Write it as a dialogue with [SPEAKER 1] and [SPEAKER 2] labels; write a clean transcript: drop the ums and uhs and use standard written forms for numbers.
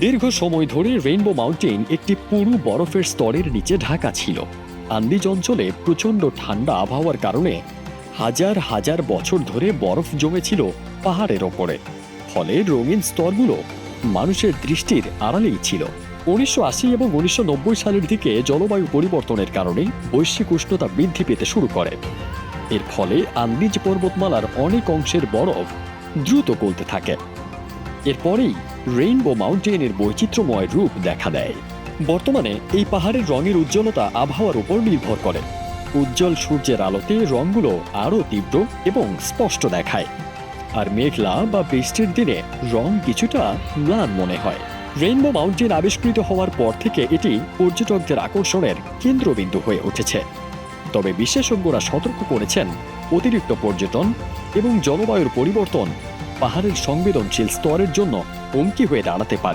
[SPEAKER 1] দীর্ঘ সময় ধরে রেইনবো মাউন্টেন একটি পুরু বরফের স্তরের নিচে ঢাকা ছিল। আন্দিজ অঞ্চলে প্রচণ্ড ঠান্ডা আবহাওয়ার কারণে হাজার হাজার বছর ধরে বরফ জমেছিল পাহাড়ের ওপরে। ফলে রঙিন স্তরগুলো মানুষের দৃষ্টির আড়ালেই ছিল। 1980 এবং 1990 সালের দিকে জলবায়ু পরিবর্তনের কারণে বৈশ্বিক উষ্ণতা বৃদ্ধি পেতে শুরু করে। এর ফলে আন্দিজ পর্বতমালার অনেক অংশের বরফ দ্রুত গলতে থাকে। এরপরেই রেইনবো মাউন্টেনের বৈচিত্র্যময় রূপ দেখা দেয়। বর্তমানে এই পাহাড়ের রঙের উজ্জ্বলতা আবহাওয়ার উপর নির্ভর করে। উজ্জ্বল সূর্যের আলোতে রঙগুলো আরও তীব্র এবং স্পষ্ট দেখায়, আর মেঘলা বা বৃষ্টির দিনে রং কিছুটা ম্লান মনে হয়। রেইনবো মাউন্টেন আবিষ্কৃত হওয়ার পর থেকে এটি পর্যটকদের আকর্ষণের কেন্দ্রবিন্দু হয়ে উঠেছে। তবে বিশেষজ্ঞরা সতর্ক করেছেন, অতিরিক্ত পর্যটন এবং জলবায়ুর পরিবর্তন পাহাড়ের সংবেদনশীল স্তরের জন্য হুমকি হয়ে দাঁড়াতে পারে।